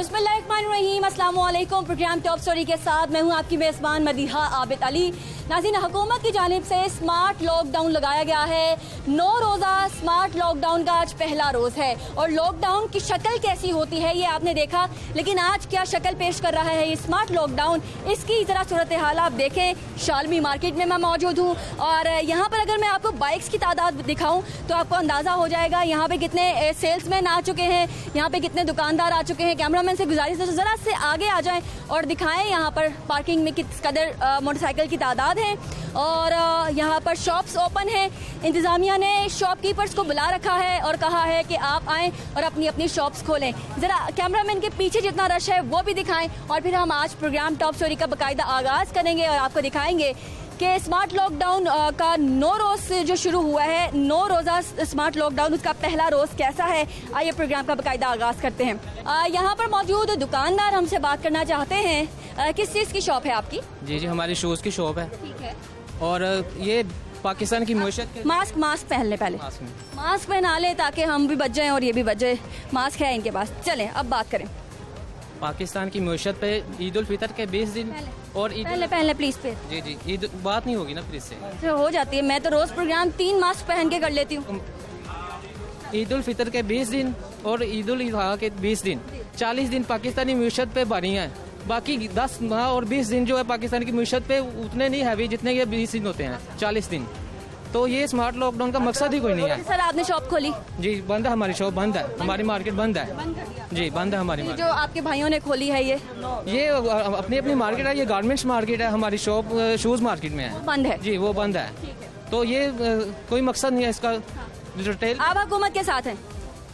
बिस्मिल्लाहिर्रहमानिर्रहीम, अस्सलाम वालेकुम। प्रोग्राम टॉप स्टोरी के साथ मैं हूं आपकी मेज़बान मदीहा आबिद अली। नाज़रीन, हुकूमत की जानिब से स्मार्ट लॉकडाउन लगाया गया है। 9 रोज़ा स्मार्ट लॉकडाउन का आज पहला रोज़ है और लॉकडाउन की शक्ल कैसी होती है ये आपने देखा, लेकिन आज क्या शक्ल पेश कर रहा है ये स्मार्ट लॉकडाउन, इसकी ज़रा सूरत हाल आप देखें। शालमी मार्केट में मैं मौजूद हूँ और यहाँ पर अगर मैं आपको बाइक्स की तादाद दिखाऊँ तो आपको अंदाज़ा हो जाएगा यहाँ पे कितने सेल्समैन आ चुके हैं, यहाँ पे कितने दुकानदार आ चुके हैं। कैमरामैन से गुजारिश है ज़रा से आगे आ जाएं और दिखाएं यहाँ पर पार्किंग में किस कदर मोटरसाइकिल की तादाद है और यहाँ पर शॉप्स ओपन हैं। इंतज़ामिया ने शॉपकीपर्स को बुला रखा है और कहा है कि आप आएँ और अपनी अपनी शॉप्स खोलें। ज़रा कैमरामैन के पीछे जितना रश है वो भी दिखाएं और फिर हम आज प्रोग्राम टॉप स्टोरी का बाकायदा आगाज़ करेंगे और आपको दिखाएंगे कि स्मार्ट लॉकडाउन का 9 रोज़ से जो शुरू हुआ है, 9 रोज़ा स्मार्ट लॉकडाउन, उसका पहला रोज़ कैसा है, आइए प्रोग्राम का बाकायदा आगाज़ करते हैं। यहाँ पर मौजूद दुकानदार हमसे बात करना चाहते हैं। किस चीज़ की शॉप है आपकी? जी हमारी शूज़ की शॉप है। ठीक है। और ये पाकिस्तान की मईशत। मास्क पहन ले, पहले मास्क पहना ले ताकि हम भी बच जाएं और ये भी बच जाए। मास्क है इनके पास। चलें अब बात करें। पाकिस्तान की मईशत पे ईद उल फितर के 20 दिन और पहले प्लीज पे जी ईद बात नहीं होगी ना फिर इससे हो जाती है। मैं तो रोज प्रोग्राम 3 मास्क पहन के कर लेती हूँ। ईद उल फितर के 20 दिन और ईद उल अजहा के 20 दिन, 40 दिन पाकिस्तानी मईशत पे बनी है। बाकी 10 माह और 20 दिन जो है पाकिस्तान की मईशत पे उतने नहीं हैवी जितने ये 20 दिन होते हैं, 40 दिन। तो ये स्मार्ट लॉकडाउन का मकसद ही कोई नहीं है। सर आपने शॉप खोली? जी बंद है, हमारी शॉप बंद है, हमारी मार्केट बंद है। जी बंद है हमारी मार्केट। जो आपके भाइयों ने खोली है ये अपनी अपनी मार्केट है, ये गारमेंट्स मार्केट है, हमारी शॉप शूज मार्केट में है। बंद है जी, वो बंद है। तो ये कोई मकसद नहीं है इसका। रिटेल आप हुकूमत के साथ हैं?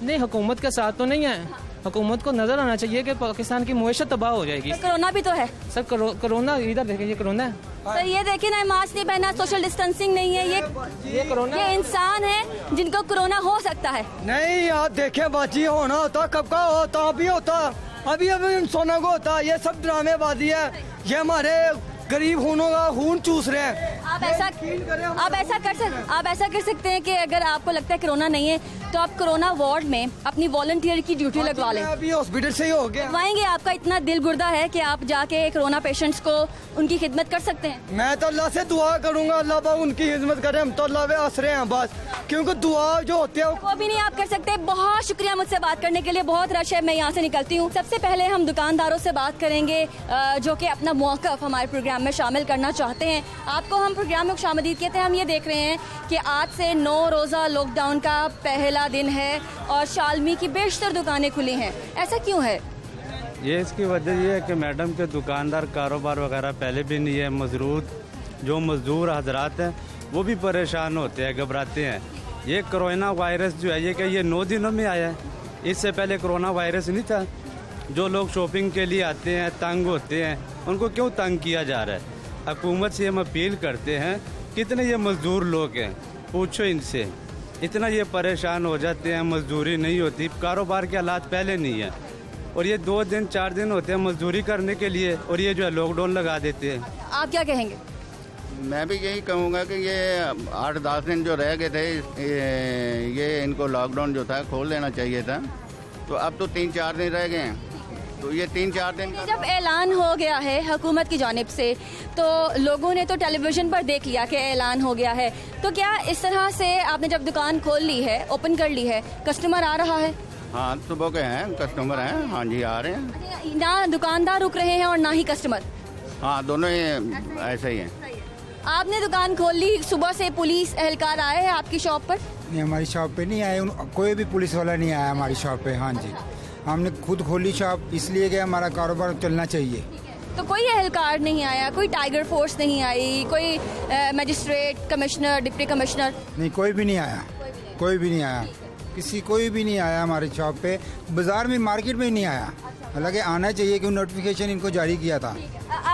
नहीं, हुकूमत के साथ तो नहीं है। हुकूमत को नजर आना चाहिए कि पाकिस्तान की मईशत तबाह हो जाएगी। तो कोरोना भी तो है सर। कोरोना इधर देखें, ये कोरोना है सर। ये देखिए ना, मास्क नहीं पहना, सोशल डिस्टेंसिंग नहीं है। ये कोरोना, ये इंसान है जिनको कोरोना हो सकता है। नहीं आप देखें, बाजी होना होता कब का होता, अभी होता, अभी इंसानों को होता। ये सब ड्रामेबाजी है। ये हमारे गरीब खूनों का खून चूस रहे हैं। आप ऐसा कर सकते हैं कि अगर आपको लगता है कोरोना नहीं है तो आप कोरोना वार्ड में अपनी वॉलंटियर की ड्यूटी लगवा लें। अभी हॉस्पिटल से ही हो गया। लगवाएंगे? आपका इतना दिल गुर्दा है कि आप जाके कोरोना पेशेंट्स को उनकी खिदमत कर सकते हैं? मैं तो अल्लाह से दुआ करूंगा, अल्लाह पाक उनकी खिदमत करे। हम तो अल्लाह पे आसरे हैं बस, क्योंकि दुआ जो होती है वो भी नहीं आप कर सकते। बहुत शुक्रिया मुझसे बात करने के लिए। बहुत रश है, मैं यहाँ से निकलती हूँ। सबसे पहले हम दुकानदारों से बात करेंगे जो कि अपना मौक़िफ़ हमारे प्रोग्राम में शामिल करना चाहते हैं। आपको हम प्रोग्राम में खुशामदीद कहते हैं। हम ये देख रहे हैं कि आज से 9 रोज़ा लॉकडाउन का पहला दिन है और शालमी की बेशतर दुकानें खुली हैं। ऐसा क्यों है? ये इसकी वजह ये है कि मैडम के दुकानदार कारोबार वगैरह पहले भी नहीं है। जो मजदूर हजरात हैं वो भी परेशान होते हैं, घबराते हैं। ये कोरोना वायरस जो है ये 9 दिनों में आया है। इससे पहले कोरोना वायरस नहीं था। जो लोग शॉपिंग के लिए आते हैं, तंग होते हैं, उनको क्यों तंग किया जा रहा है? हुकूमत से हम अपील करते हैं, कितने ये मजदूर लोग हैं, पूछो इनसे। इतना ये परेशान हो जाते हैं, मजदूरी नहीं होती, कारोबार के हालात पहले नहीं है और ये 2 दिन 4 दिन होते हैं मजदूरी करने के लिए और ये जो है लॉकडाउन लगा देते हैं। आप क्या कहेंगे? मैं भी यही कहूँगा कि ये 8-10 दिन जो रह गए थे, ये इनको लॉकडाउन जो था खोल देना चाहिए था। तो अब तो 3-4 दिन रह गए हैं, तो ये 3-4 दिन का जब ऐलान हो गया है हुकूमत की जानिब से तो लोगों ने तो टेलीविज़न पर देख लिया कि ऐलान हो गया है। तो क्या इस तरह से आपने जब दुकान खोल ली है, ओपन कर ली है, कस्टमर आ रहा है? हाँ, सुबह के हैं कस्टमर हैं। हाँ जी, आ रहे हैं। ना दुकानदार रुक रहे हैं और ना ही कस्टमर? हाँ, दोनों ही ऐसे ही हैं। आपने दुकान खोल ली, सुबह से पुलिस एहलकार आए हैं आपकी शॉप पर? नहीं, हमारी शॉप पे नहीं आए, कोई भी पुलिस वाला नहीं आया हमारी शॉप पे। हाँ जी, हमने खुद खोली शॉप इसलिए कि हमारा कारोबार चलना चाहिए। तो कोई एहलकार नहीं आया, कोई टाइगर फोर्स नहीं आई, कोई मजिस्ट्रेट, कमिश्नर, डिप्टी कमिश्नर? नहीं, कोई भी नहीं आया, कोई भी नहीं आया, कोई भी नहीं आया हमारी शॉप पे। बाजार में, मार्केट में नहीं आया। हालांकि आना चाहिए, क्यों नोटिफिकेशन इनको जारी किया था।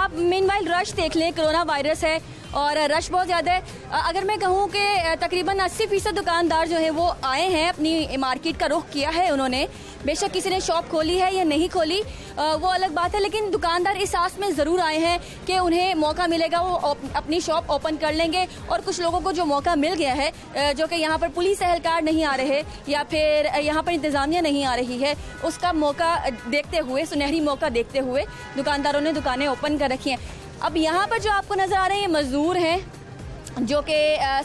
आप मीनवाइल रश देख लें, कोरोना वायरस है और रश बहुत ज़्यादा है। अगर मैं कहूँ कि तकरीबन 80% दुकानदार जो है वो आए हैं, अपनी मार्केट का रुख किया है उन्होंने। बेशक किसी ने शॉप खोली है या नहीं खोली वो अलग बात है, लेकिन दुकानदार इस आस में ज़रूर आए हैं कि उन्हें मौका मिलेगा, वो अपनी शॉप ओपन कर लेंगे। और कुछ लोगों को जो मौका मिल गया है, जो कि यहाँ पर पुलिस एहलकार नहीं आ रहे या फिर यहाँ पर इंतज़ामिया नहीं आ रही है, उसका मौका देखते हुए, सुनहरी मौका देखते हुए दुकानदारों ने दुकानें ओपन कर रखी हैं। अब यहाँ पर जो आपको नज़र आ रहे हैं ये मज़दूर हैं जो कि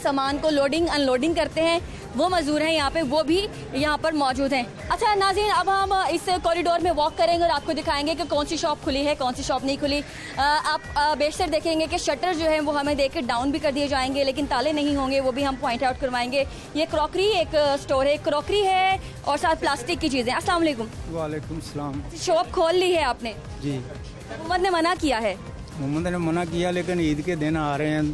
सामान को लोडिंग अनलोडिंग करते हैं, वो मज़दूर हैं यहाँ पे, वो भी यहाँ पर मौजूद हैं। अच्छा नाज़रीन, अब हम इस कॉरिडोर में वॉक करेंगे और आपको दिखाएंगे कि कौन सी शॉप खुली है, कौन सी शॉप नहीं खुली। आप बेशतर देखेंगे कि शटर जो है वो हमें देख के डाउन भी कर दिए जाएंगे, लेकिन ताले नहीं होंगे, वो भी हम पॉइंट आउट करवाएंगे। ये क्रॉकरी एक स्टोर है, क्रॉकरी है और साथ प्लास्टिक की चीज़ें। अस्सलाम वालेकुम। वालेकुम सलाम। शॉप खोल ली है आपने? जी, हुकूमत ने मना किया है। मोहम्मद ने मना किया, लेकिन ईद के दिन आ रहे हैं,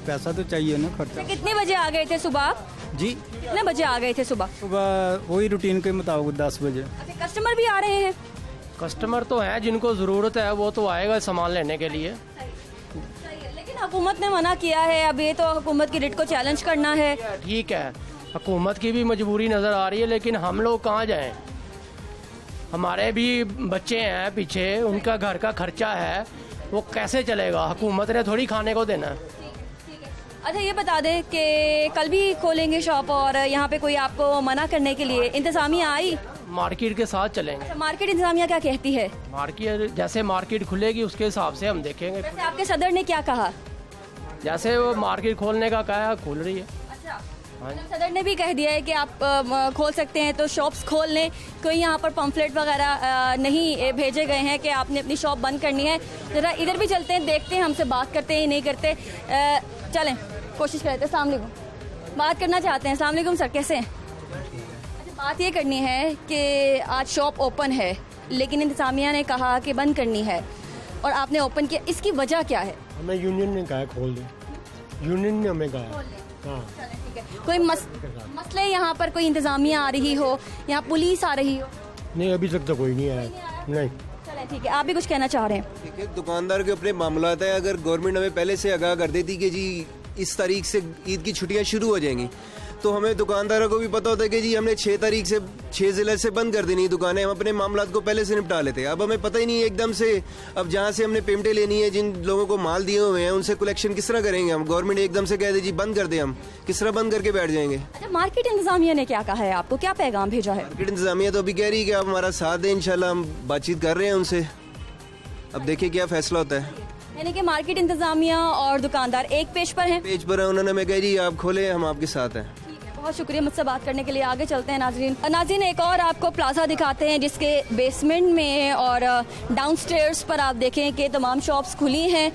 पैसा तो चाहिए ना, खर्चा। कितने बजे आ गए थे सुबह? जी, कितने बजे आ गए थे सुबह? सुबह वही रूटीन के मुताबिक 10 बजे। अच्छा, कस्टमर भी आ रहे हैं? कस्टमर तो हैं, जिनको ज़रूरत है वो तो आएगा सामान लेने के लिए। सही है, लेकिन हुकूमत ने मना किया है। अब ये तो हुकूमत की रिट को चैलेंज करना है। ठीक है, हुकूमत की भी मजबूरी नज़र आ रही है, लेकिन हम लोग कहाँ जाएं? हमारे भी बच्चे हैं पीछे, उनका घर का खर्चा है, वो कैसे चलेगा? हुकूमत ने थोड़ी खाने को देना है। अच्छा ये बता दें कि कल भी खोलेंगे शॉप और यहाँ पे कोई आपको मना करने के लिए इंतजामिया आई? मार्केट के साथ चलेंगे। अच्छा, मार्केट इंतजामिया क्या कहती है? मार्केट जैसे मार्केट खुलेगी उसके हिसाब से हम देखेंगे। वैसे आपके सदर ने क्या कहा? जैसे वो मार्केट खोलने का कहा है, खुल रही है। अच्छा, सदर ने भी कह दिया है कि आप खोल सकते हैं तो शॉप्स खोल लें। कोई यहाँ पर पम्फलेट वगैरह नहीं भेजे गए हैं कि आपने अपनी शॉप बंद करनी है। ज़रा इधर भी चलते हैं, देखते हैं हमसे बात करते हैं नहीं करते। चलें, कोशिश करते हैं। अस्सलाम वालेकुम, बात करना चाहते हैं। अस्सलाम वालेकुम सर, कैसे हैं? अच्छा, बात ये करनी है कि आज शॉप ओपन है लेकिन इंतजामिया ने कहा कि बंद करनी है और आपने ओपन किया, इसकी वजह क्या है? हमें यूनियन ने कहा खोल दे, यूनियन ने हमें कहा। हाँ, कोई मसले यहाँ पर कोई इंतजामिया आ रही हो, यहाँ पुलिस आ रही हो? नहीं अभी तक तो कोई नहीं आया। नहीं, चलें ठीक है, आप भी कुछ कहना चाह रहे हैं? ठीक है, दुकानदार के अपने मामलात है। अगर गवर्नमेंट हमें पहले से आगाह कर देती कि जी इस तारीख से ईद की छुट्टियां शुरू हो जाएंगी, तो हमें दुकानदारों को भी पता होता है कि जी हमने 6 तारीख से 6 ज़िले से बंद कर देनी दुकानें, हम अपने मामलात को पहले से निपटा लेते। अब हमें पता ही नहीं है एकदम से, अब जहाँ से हमने पेमेंटें लेनी है, जिन लोगों को माल दिए हुए हैं उनसे कलेक्शन किस तरह करेंगे हम? गवर्नमेंट एकदम से कह दे जी बंद कर दे, हम किस तरह बंद करके बैठ जाएंगे? अच्छा, मार्केट इंतजामिया ने क्या कहा है आपको, क्या पैगाम भेजा है? मार्केट इंतजामिया तो अभी कह रही है कि आप हमारा साथ दें, इंशाल्लाह हम बातचीत कर रहे हैं उनसे, अब देखिए क्या फैसला होता है। यानी कि मार्केट इंतजामिया और दुकानदार एक पेज पर हैं? पेज पर है, उन्होंने मैं कह जी आप खोले, हम आपके साथ हैं। बहुत शुक्रिया मुझसे बात करने के लिए। आगे चलते हैं नाज़रीन, एक और आपको प्लाजा दिखाते हैं जिसके बेसमेंट में और डाउनस्टेयर्स पर आप देखें कि तमाम शॉप्स खुली हैं,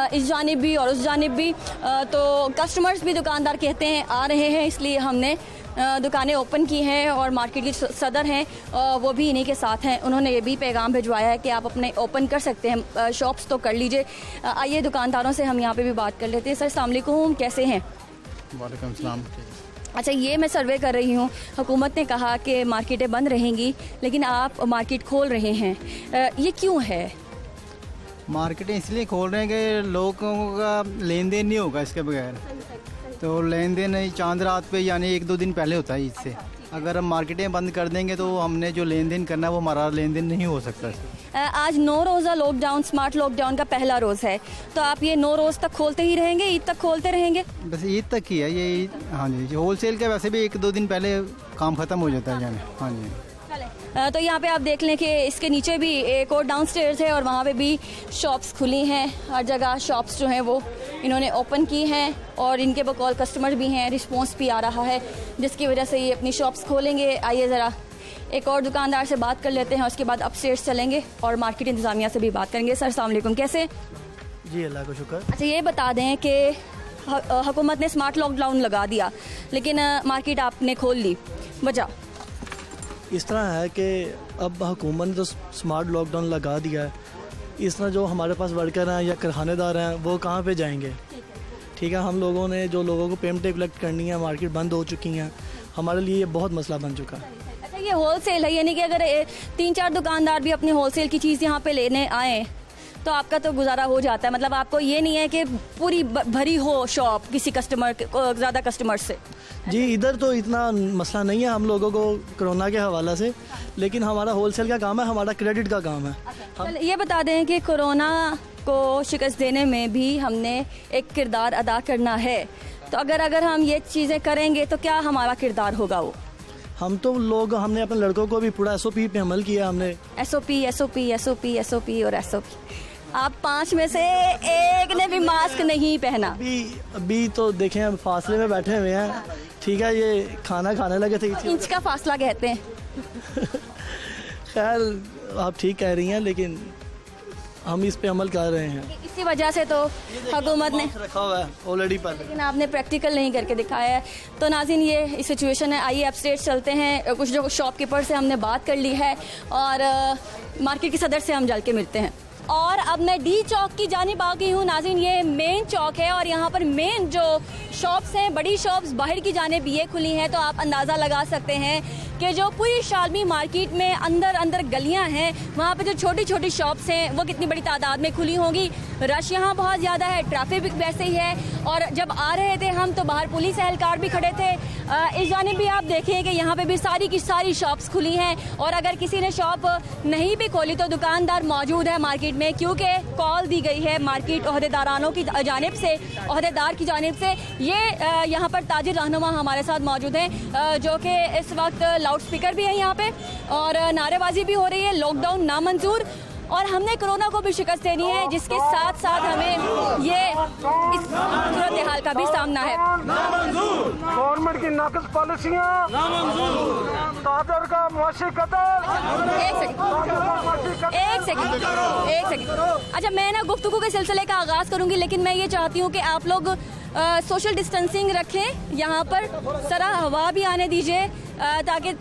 इस जानिब भी और उस जानिब भी। तो कस्टमर्स भी दुकानदार कहते हैं आ रहे हैं, इसलिए हमने दुकानें ओपन की हैं और मार्केट की सदर हैं वो भी इन्हीं के साथ हैं। उन्होंने ये भी पैगाम भिजवाया है कि आप अपने ओपन कर सकते हैं, शॉप्स तो कर लीजिए। आइए दुकानदारों से हम यहाँ पे भी बात कर लेते हैं। सर अस्सलाम वालेकुम, कैसे हैं? वालेकुम सलाम। अच्छा, ये मैं सर्वे कर रही हूँ, हुकूमत ने कहा कि मार्केटें बंद रहेंगी लेकिन आप मार्केट खोल रहे हैं, ये क्यों है? मार्केटें इसलिए खोल रहे हैं कि लोगों का लेन देन नहीं होगा इसके बगैर। तो लेन देन चांद रात पे यानी 1-2 दिन पहले होता है इससे। अगर हम मार्केटें बंद कर देंगे तो हमने जो लेन देन करना है वो हमारा लेन देन नहीं हो सकता। आज 9 रोज़ा लॉकडाउन, स्मार्ट लॉकडाउन का पहला रोज़ है, तो आप ये 9 रोज़ तक खोलते ही रहेंगे, ईद तक खोलते रहेंगे? बस ईद तक ही है ये। हाँ जी, होलसेल के वैसे भी 1-2 दिन पहले काम ख़त्म हो जाता है यानी। हाँ जी, तो यहाँ पे आप देख लें कि इसके नीचे भी एक और डाउनस्टेयर्स है और वहाँ पे भी शॉप्स खुली हैं। हर जगह शॉप्स जो हैं वो इन्होंने ओपन की हैं और इनके बकौल कस्टमर भी हैं, रिस्पॉन्स भी आ रहा है जिसकी वजह से ये अपनी शॉप्स खोलेंगे। आइए ज़रा एक और दुकानदार से बात कर लेते हैं, उसके बाद अपस्टेयर्स चलेंगे और मार्केट इंतजामिया से भी बात करेंगे। सर अस्सलाम वालेकुम, कैसे? जी अल्लाह का शुक्र। अच्छा, ये बता दें कि हुकूमत ने स्मार्ट लॉकडाउन लगा दिया लेकिन मार्केट आपने खोल ली, वजह? इस तरह है कि अब हुकूमत ने तो स्मार्ट लॉकडाउन लगा दिया है, इस तरह जो हमारे पास वर्कर हैं या कारखानेदार हैं वो कहाँ पे जाएंगे? ठीक है, हम लोगों ने जो लोगों को पेमेंटें कलेक्ट करनी है, मार्केट बंद हो चुकी हैं, हमारे लिए ये बहुत मसला बन चुका है। अच्छा, ये होलसेल है, यानी कि अगर 3-4 दुकानदार भी अपनी होलसेल की चीज़ यहाँ पे लेने आए तो आपका तो गुजारा हो जाता है, मतलब आपको ये नहीं है कि पूरी भरी हो शॉप किसी कस्टमर ज़्यादा कस्टमर से? जी इधर तो इतना मसला नहीं है हम लोगों को कोरोना के हवाला से, लेकिन हमारा होलसेल का काम है, हमारा क्रेडिट का काम है। चल ये बता दें कि कोरोना को शिकस्त देने में भी हमने एक किरदार अदा करना है, तो अगर हम ये चीज़ें करेंगे तो क्या हमारा किरदार होगा? वो हम तो लोग हमने अपने लड़कों को भी पूरा SOP पे अमल किया हमने। SOP और SOP। आप 5 में से एक ने भी मास्क नहीं पहना। अभी तो देखें हम फासले में बैठे हुए हैं, ठीक है, ये खाना खाने लगे थे। इंच का फासला कहते हैं। खैर आप ठीक कह रही हैं, लेकिन हम इस पे अमल कर रहे हैं। इसी वजह से तो हुकूमत ने रखा हुआ है ऑलरेडी पर, लेकिन आपने प्रैक्टिकल नहीं करके दिखाया है। तो नाज़रीन ये सिचुएशन है। आइए अपस्टेट चलते हैं, कुछ जो शॉपकीपर से हमने बात कर ली है और मार्केट के सदर से हम जल के मिलते हैं। और अब मैं डी चौक की जानिब आ गई हूँ। नाज़रीन ये मेन चौक है और यहाँ पर मेन जो शॉप्स हैं, बड़ी शॉप्स बाहर की जानिब ये खुली हैं, तो आप अंदाज़ा लगा सकते हैं कि जो पूरी शालमी मार्केट में अंदर गलियां हैं, वहाँ पे जो छोटी छोटी शॉप्स हैं वो कितनी बड़ी तादाद में खुली होंगी। रश यहाँ बहुत ज़्यादा है, ट्रैफिक भी वैसे ही है। और जब आ रहे थे हम तो बाहर पुलिस एहलकार भी खड़े थे। इस जानिब भी आप देखिए कि यहाँ पे भी सारी की सारी शॉप्स खुली हैं और अगर किसी ने शॉप नहीं भी खोली तो दुकानदार मौजूद है मार्केट में, क्योंकि कॉल दी गई है मार्केट अहदेदारानों की जानिब से, अहदेदार की जानिब से। ये यहाँ पर ताजिर रहनुमा हमारे साथ मौजूद हैं जो कि इस वक्त लाउड स्पीकर भी है यहाँ पे और नारेबाजी भी हो रही है, लॉकडाउन नामंजूर, और हमने कोरोना को भी शिकस्त देनी है, जिसके साथ साथ हमें ये इस सूरत हाल का भी सामना है। गवर्नमेंट की नाकस पॉलिसियां, ताजर का मुआशी कत्ल। एक सेकंड। अच्छा मैं ना गुफ्तगू के सिलसिले का आगाज़ करूंगी, लेकिन मैं ये चाहती हूँ कि आप लोग सोशल डिस्टेंसिंग रखें, यहाँ पर सरा हवा भी आने दीजिए ताकि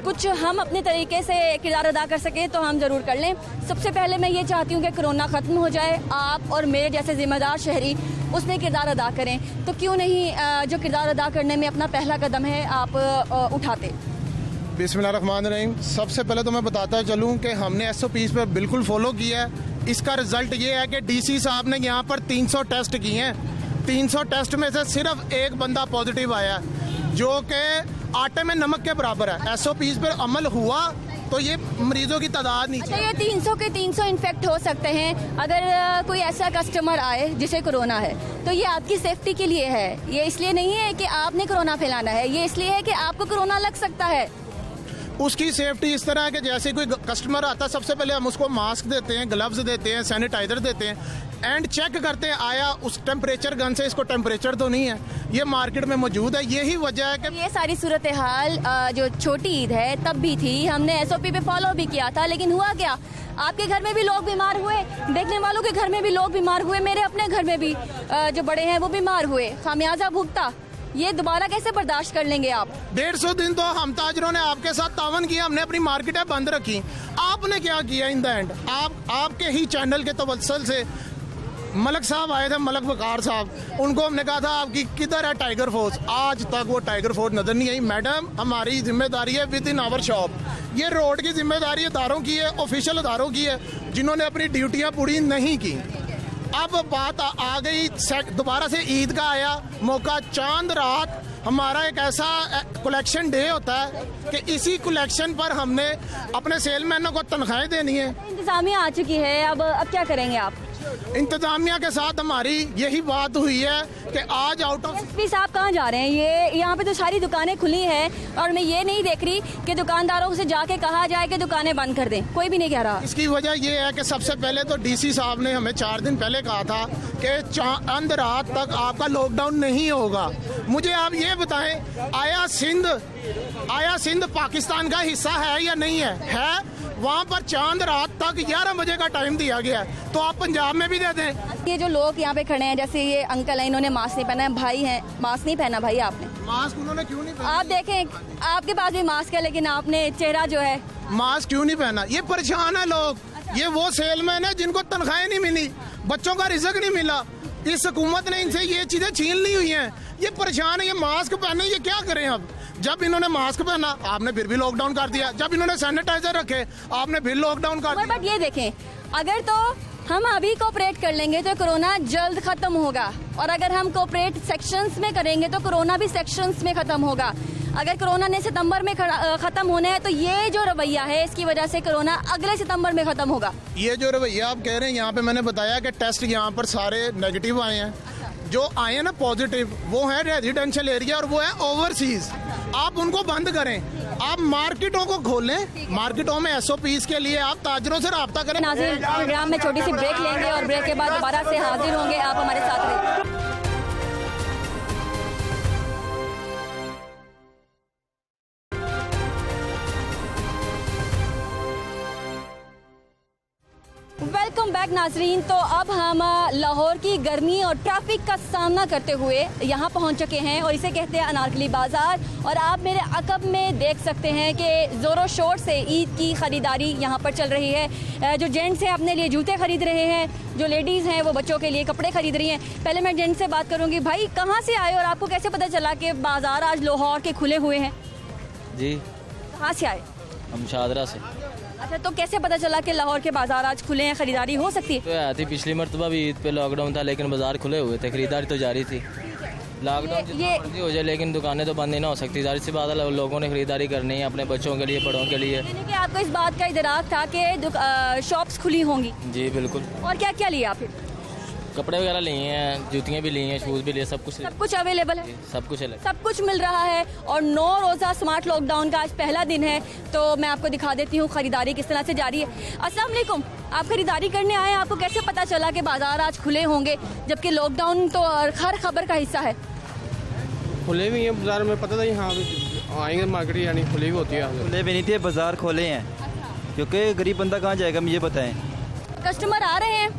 कुछ हम अपने तरीके से किरदार अदा कर सकें, तो हम ज़रूर कर लें। सबसे पहले मैं ये चाहती हूँ कि कोरोना ख़त्म हो जाए, आप और मेरे जैसे ज़िम्मेदार शहरी उसमें किरदार अदा करें, तो क्यों नहीं जो किरदार अदा करने में अपना पहला कदम है आप उठाते। बिस्मिल्लाहिर्रहमानिर्रहीम। सबसे पहले तो मैं बताता चलूँ कि हमने SOPs पर बिल्कुल फॉलो किया है। इसका रिजल्ट ये है कि DC साहब ने यहाँ पर 300 टेस्ट किए हैं। 300 टेस्ट में से सिर्फ एक बंदा पॉजिटिव आया, जो कि आटे में नमक के बराबर है। SOPs पर अमल हुआ तो ये मरीजों की तादाद नीचे। अच्छा ये 300 के 300 इन्फेक्ट हो सकते हैं। अगर कोई ऐसा कस्टमर आए जिसे कोरोना है तो ये आपकी सेफ्टी के लिए है, ये इसलिए नहीं है कि आपने कोरोना फैलाना है, ये इसलिए है कि आपको कोरोना लग सकता है। उसकी सेफ्टी इस तरह है कि जैसे कोई कस्टमर आता है सबसे पहले हम उसको मास्क देते हैं, ग्लव्स देते हैं, सैनिटाइजर देते हैं एंड चेक करते हैं आया उस टेम्परेचर गन से इसको टेम्परेचर तो नहीं है। ये मार्केट में मौजूद है, यही वजह है कि ये सारी सूरत हाल जो छोटी ईद है तब भी थी, हमने SOP पे फॉलो भी किया था, लेकिन हुआ क्या, आपके घर में भी लोग बीमार हुए, देखने वालों के घर में भी लोग बीमार हुए, मेरे अपने घर में भी जो बड़े हैं वो बीमार हुए, खामियाजा भुगता। ये दोबारा कैसे बर्दाश्त कर लेंगे आप? 150 दिन तो हम ताजरों ने आपके साथ तावन किया, हमने अपनी मार्केटें बंद रखी। आपने क्या किया इन द एंड? आपके ही चैनल के तवस्सुल से मलक साहब आए थे, मलक वकार साहब, उनको हमने कहा था आपकी किधर है टाइगर फोर्स, आज तक वो टाइगर फोर्स नजर नहीं आई। मैडम हमारी जिम्मेदारी है विद इन आवर शॉप, ये रोड की जिम्मेदारी अदारों की है, ऑफिशियल अदारों की है जिन्होंने अपनी ड्यूटियां पूरी नहीं की। अब बात आ गई दोबारा से ईद का आया मौका, चांद रात हमारा एक ऐसा कलेक्शन डे होता है कि इसी कलेक्शन पर हमने अपने सेलमैनों को तनख्वाहें देनी है। इंतजामिया आ चुकी है, अब क्या करेंगे आप? इंतजामिया के साथ हमारी यही बात हुई है कि आज आउट ऑफ एसपी साहब कहाँ जा रहे हैं? ये यहाँ पे तो सारी दुकानें खुली हैं और मैं ये नहीं देख रही कि दुकानदारों से जाके कहा जाए कि दुकानें बंद कर दें, कोई भी नहीं कह रहा। इसकी वजह ये है कि सबसे पहले तो DC साहब ने हमें 4 दिन पहले कहा था कि चांद रात तक आपका लॉकडाउन नहीं होगा। मुझे आप ये बताएं, आया सिंध पाकिस्तान का हिस्सा है या नहीं है? वहाँ पर चांद रात तक 11 बजे का टाइम दिया गया है, तो आप पंजाब में भी दे दें। ये जो लोग यहाँ पे खड़े हैं, जैसे ये अंकल हैं, इन्होंने मास्क नहीं पहना है, भाई हैं, मास्क नहीं पहना भाई आपने? मास्क उन्होंने क्यों नहीं पहना? आप देखें आपके पास भी मास्क है लेकिन आपने चेहरा जो है मास्क क्यों नहीं पहना? ये परेशान है लोग। ये वो सेलमैन है जिनको तनख्वाहें नहीं मिली, बच्चों का रिजक नहीं मिला, इस हुकूमत ने इनसे ये चीजें छीन ली हुई हैं। ये परेशान है, ये मास्क पहने, ये क्या करें अब? जब इन्होंने मास्क पहना आपने फिर भी लॉकडाउन कर दिया, जब इन्होंने सैनिटाइजर रखे आपने फिर लॉकडाउन कर दिया। बट ये देखें, अगर तो हम अभी कोऑपरेट कर लेंगे तो कोरोना जल्द खत्म होगा, और अगर हम कोऑपरेट सेक्शंस में करेंगे तो कोरोना भी सेक्शंस में खत्म होगा। अगर कोरोना ने सितंबर में खत्म होना है तो ये जो रवैया है इसकी वजह से कोरोना अगले सितंबर में खत्म होगा। ये जो रवैया आप कह रहे हैं, यहाँ पे मैंने बताया कि टेस्ट यहाँ पर सारे नेगेटिव आए हैं। जो आए हैं ना पॉजिटिव, वो है रेजिडेंशियल एरिया और वो है ओवरसीज। आप उनको बंद करें, आप मार्केटों को खोलें, मार्केटों में SOPs के लिए आप ताजरों से रब्ता करें। नाज़रीन, प्रोग्राम में छोटी सी ब्रेक लेंगे और ब्रेक के बाद दोबारा से हाजिर होंगे। आप हमारे साथ रहिए। वेलकम बैक नाजरीन। तो अब हम लाहौर की गर्मी और ट्रैफिक का सामना करते हुए यहाँ पहुँच चुके हैं और इसे कहते हैं अनारकली बाज़ार। और आप मेरे अकब में देख सकते हैं कि ज़ोरों शोर से ईद की ख़रीदारी यहाँ पर चल रही है। जो जेंट्स हैं अपने लिए जूते ख़रीद रहे हैं, जो लेडीज़ हैं वो बच्चों के लिए कपड़े ख़रीद रही हैं। पहले मैं जेंट्स से बात करूँगी। भाई, कहाँ से आए और आपको कैसे पता चला कि बाज़ार आज लाहौर के खुले हुए हैं? जी, कहाँ से आए? हम शादरा से। अच्छा, तो कैसे पता चला कि लाहौर के बाजार आज खुले हैं, खरीदारी हो सकती है? तो आती पिछली मरतबा भी ईद पे लॉकडाउन था, लेकिन बाजार खुले हुए थे, खरीदारी तो जारी थी। लॉकडाउन जितना मर्जी हो जाए लेकिन दुकानें तो बंद नहीं ना हो सकती। जाहिर सी बात है, लोगों ने खरीदारी करनी है अपने बच्चों के लिए, बड़ों के लिए। यानी कि आपको इस बात का इदराक था कि शॉप्स खुली होंगी? जी बिल्कुल। और क्या क्या लिया फिर? कपड़े वगैरह लिए हैं, जूतियाँ भी ली हैं, शूज़ भी लिए, सब कुछ अवेलेबल है, सब कुछ है, सब कुछ मिल रहा है। और 9 रोज़ा स्मार्ट लॉकडाउन का आज पहला दिन है, तो मैं आपको दिखा देती हूँ खरीदारी किस तरह से जारी है। अस्सलाम वालेकुम, आप खरीदारी करने आए, आपको कैसे पता चला कि बाजार आज खुले होंगे जबकि लॉकडाउन तो हर खबर का हिस्सा है? खुले भी हैं बाजार में, पता था यहाँ आएंगे मार्केट, यानी खुली भी होती है। खुले भी नहीं थे, बाजार खोले हैं, क्योंकि गरीब बंदा कहाँ जाएगा, मुझे बताएं। कस्टमर आ रहे हैं?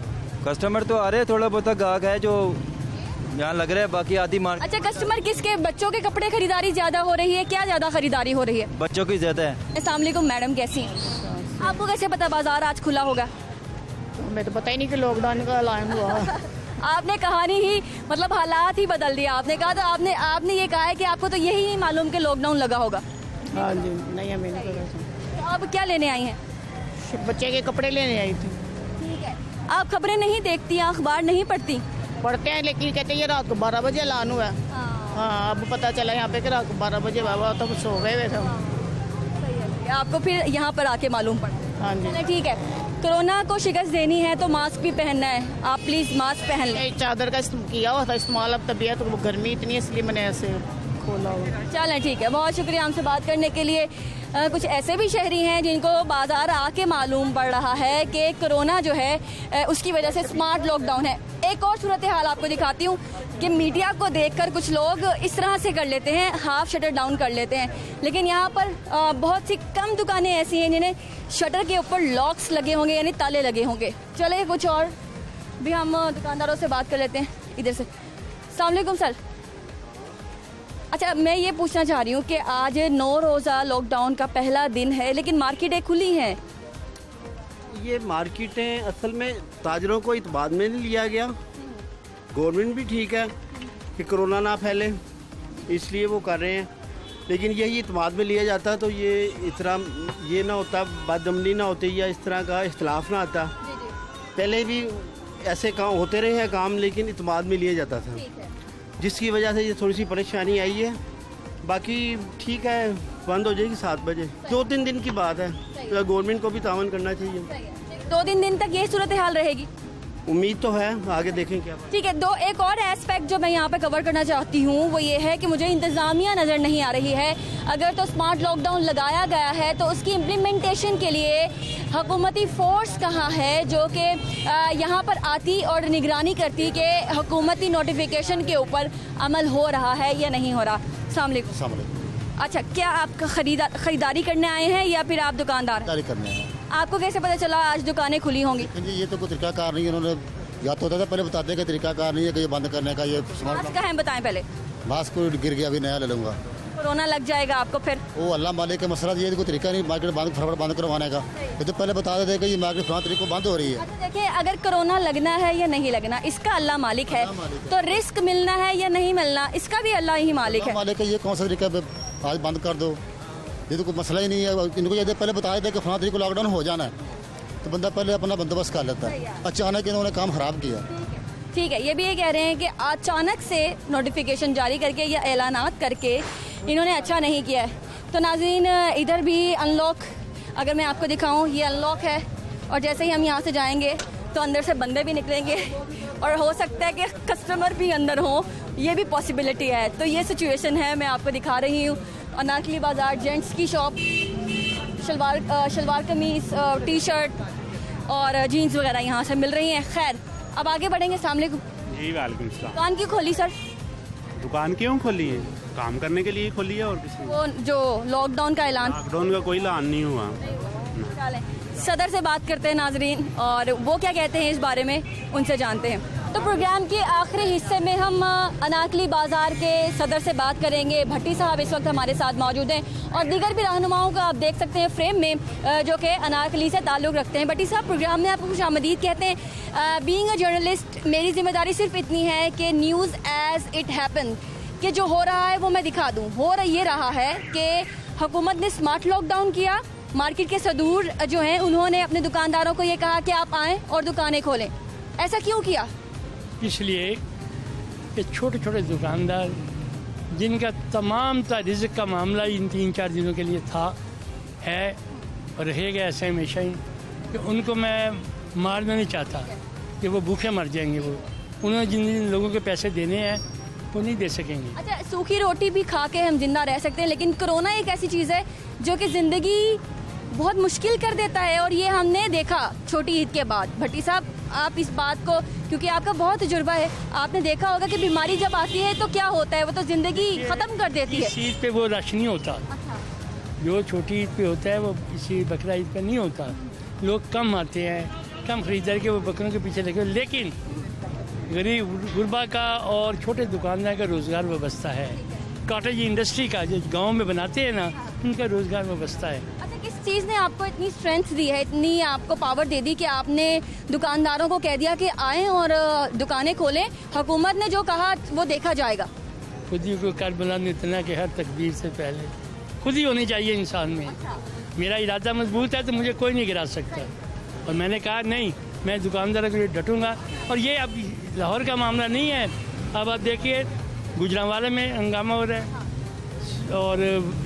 कस्टमर तो आ रहे हैं, थोड़ा बहुत गाहक है जो यहाँ लग रहा है, बाकी आधी मार्केट। अच्छा, कस्टमर किसके? बच्चों के कपड़े खरीदारी ज्यादा हो रही है? क्या ज्यादा खरीदारी हो रही है? बच्चों की ज्यादा है। अस्सलाम वालेकुम मैडम, कैसी हैं? आपको कैसे पता बाजार आज खुला होगा? हमें तो पता ही नहीं कि लॉकडाउन का ऐलान हुआ। आपने कहानी ही, मतलब हालात ही बदल दिया। आपने कहा तो आपने ये कहा है कि आपको तो यही नहीं मालूम कि लॉकडाउन लगा होगा। हाँ जी, नहीं हमें नहीं पता। तो आप क्या लेने आई हैं? बच्चे के कपड़े लेने आई थी। ठीक है। आप खबरें नहीं देखती, अखबार नहीं पढ़ती? पढ़ते हैं, लेकिन कहते हैं ये रात को 12 बजे ऐलान हुआ है। हाँ, अब पता चला यहाँ पे कि रात को 12 बजे बाबा तो सो गए थे। आपको फिर यहाँ पर आके मालूम पड़ा? हाँ जी। ठीक है, कोरोना को शिकस्त देनी है तो मास्क भी पहनना है। आप प्लीज मास्क पहन लें। चादर का किया हुआ था इस्तेमाल, अब तबीयत तो गर्मी इतनी है इसलिए मैंने ऐसे खोला हुआ। चलें, ठीक है, बहुत शुक्रिया हमसे बात करने के लिए। कुछ ऐसे भी शहरी हैं जिनको बाजार आके मालूम पड़ रहा है कि कोरोना जो है उसकी वजह से स्मार्ट लॉकडाउन है। एक और सूरत हाल आपको दिखाती हूँ कि मीडिया को देखकर कुछ लोग इस तरह से कर लेते हैं, हाफ शटर डाउन कर लेते हैं, लेकिन यहाँ पर बहुत सी कम दुकानें ऐसी हैं जिन्हें शटर के ऊपर लॉक्स लगे होंगे, यानी ताले लगे होंगे। चले कुछ और भी हम दुकानदारों से बात कर लेते हैं इधर से। अस्सलाम वालेकुम सर। अच्छा, मैं ये पूछना चाह रही हूँ कि आज 9 रोज़ा लॉकडाउन का पहला दिन है, लेकिन मार्केटें खुली हैं। ये मार्केटें असल में ताजरों को इतबाद में नहीं लिया गया। गवर्नमेंट भी ठीक है कि कोरोना ना फैले, इसलिए वो कर रहे हैं, लेकिन यही इतबाद में लिया जाता तो ये इतना ये ना होता, बदअमनी ना होती या इस तरह का इख्तलाफ ना आता। पहले भी ऐसे काम होते रहे हैं काम, लेकिन इतबाद में लिया जाता था, जिसकी वजह से ये थोड़ी सी परेशानी आई है। बाकी ठीक है, बंद हो जाएगी 7 बजे। 2-3 दिन की बात है, तो गवर्नमेंट को भी तावन करना चाहिए। 2-3 दिन तक ये सूरत हाल रहेगी? उम्मीद तो है, आगे देखें क्या। ठीक है, एक और एस्पेक्ट जो मैं यहाँ पे कवर करना चाहती हूँ वो ये है कि मुझे इंतज़ामिया नज़र नहीं आ रही है। अगर तो स्मार्ट लॉकडाउन लगाया गया है तो उसकी इम्प्लीमेंटेशन के लिए हुकूमती फोर्स कहाँ है जो कि यहाँ पर आती और निगरानी करती कि हुकूमती नोटिफिकेशन के ऊपर अमल हो रहा है या नहीं हो रहा। अस्सलाम वालेकुम। अच्छा, क्या आप खरीदारी करने आए हैं या फिर आप दुकानदार? खरीदारी करने आए हैं। आपको कैसे पता चला आज दुकानें खुली होंगी? ये तो कोई तरीकाकार नहीं है, उन्होंने या तो होता था पहले बताते हैं कि तरीकाकार नहीं है कि ये बंद करने का। ये मास्क का है, बताएं पहले। मास्क गिर गया, अभी नया ले लूँगा। कोरोना लग जाएगा आपको फिर? वो अल्लाह मालिक का मसला, ये कोई तरीका नहीं मार्केट फटाफट बंद करवाने का। ये तो पहले बता देते कि ये मार्केट फलां तरीके बंद हो रही है। अच्छा, देखिए, अगर कोरोना लगना है या नहीं लगना इसका अल्लाह मालिक है, तो रिस्क मिलना है या नहीं मिलना इसका भी अल्लाह ही मालिक है। मालिक है, ये कौन सा तरीका आज बंद कर दो, ये तो कोई मसला ही नहीं है। इनको ये पहले बता देते कि फलां तरीके लॉकडाउन हो जाना है, तो बंदा पहले अपना बंदोबस्त कर लेता है। अचानक इन्होंने काम खराब किया। ठीक है, ये भी ये कह रहे हैं कि अचानक से नोटिफिकेशन जारी करके या ऐलानात करके इन्होंने अच्छा नहीं किया है। तो नाज़रीन, इधर भी अनलॉक, अगर मैं आपको दिखाऊं, ये अनलॉक है और जैसे ही हम यहाँ से जाएंगे तो अंदर से बंदे भी निकलेंगे और हो सकता है कि कस्टमर भी अंदर हों, ये भी पॉसिबिलिटी है। तो ये सिचुएशन है, मैं आपको दिखा रही हूँ। अनारकली बाज़ार, जेंट्स की शॉप, शलवार कमीज़, टी शर्ट और जीन्स वगैरह यहाँ से मिल रही हैं। खैर, अब आगे बढ़ेंगे। अस्सलाम वालेकुम। जी वालेकुम सलाम। दुकान क्यों खोली सर? दुकान क्यों खोली है? काम करने के लिए खोली है और किसी। वो जो लॉकडाउन का ऐलान, लॉकडाउन का कोई ऐलान नहीं हुआ। चलें सदर से बात करते हैं नाजरीन, और वो क्या कहते हैं इस बारे में, उनसे जानते हैं। तो प्रोग्राम के आखिरी हिस्से में हम अनारकली बाज़ार के सदर से बात करेंगे। भट्टी साहब इस वक्त हमारे साथ मौजूद हैं और दीगर भी रहनुमाओं का आप देख सकते हैं फ्रेम में, जो कि अनारकली से ताल्लुक़ रखते हैं। भट्टी साहब, प्रोग्राम में आपको खुशामदीद कहते हैं। बीइंग अ जर्नलिस्ट, मेरी जिम्मेदारी सिर्फ इतनी है कि न्यूज़ एज़ इट हैपन, कि जो हो रहा है वो मैं दिखा दूँ। हो ये रहा है कि हुकूमत ने स्मार्ट लॉकडाउन किया, मार्केट के सदूर जो हैं उन्होंने अपने दुकानदारों को ये कहा कि आप आएँ और दुकानें खोलें। ऐसा क्यों किया? इसलिए कि छोटे छोटे दुकानदार जिनका तमाम रिज़्क़ का मामला इन 3-4 दिनों के लिए था, है और रहेगा ऐसे हमेशा ही, कि उनको मैं मारना नहीं चाहता कि वो भूखे मर जाएंगे। वो उन्होंने जिन लोगों के पैसे देने हैं वो नहीं दे सकेंगे। अच्छा, सूखी रोटी भी खा के हम जिंदा रह सकते हैं, लेकिन कोरोना एक ऐसी चीज़ है जो कि ज़िंदगी बहुत मुश्किल कर देता है, और ये हमने देखा छोटी ईद के बाद। भट्टी साहब, आप इस बात को, क्योंकि आपका बहुत तजुर्बा है, आपने देखा होगा कि बीमारी जब आती है तो क्या होता है, वो तो ज़िंदगी ख़त्म कर देती है। इस ईद पे वो रश नहीं होता। जो छोटी ईद पे होता है वो इसी बकरा ईद पे नहीं होता। लोग कम आते हैं, कम खरीदार के वो बकरों के पीछे लगे। लेकिन गरीब गुरबा का और छोटे दुकानदार का रोज़गार व्यवस्था है। कॉटेज इंडस्ट्री का जो गांव में बनाते हैं ना, उनका रोज़गार व्यवस्था है। अच्छा, किस चीज़ ने आपको इतनी स्ट्रेंथ दी है, इतनी आपको पावर दे दी कि आपने दुकानदारों को कह दिया कि आएँ और दुकानें खोलें? हुकूमत ने जो कहा वो देखा जाएगा। खुद ही को कर बुलंद इतना कि हर तकदीर से पहले खुद ही होनी चाहिए इंसान में। मेरा इरादा मजबूत है तो मुझे कोई नहीं गिरा सकता, और मैंने कहा नहीं, मैं दुकानदारों के लिए डटूंगा। और ये अब लाहौर का मामला नहीं है। अब आप देखिए, गुजरांवाला में हंगामा हो रहा है और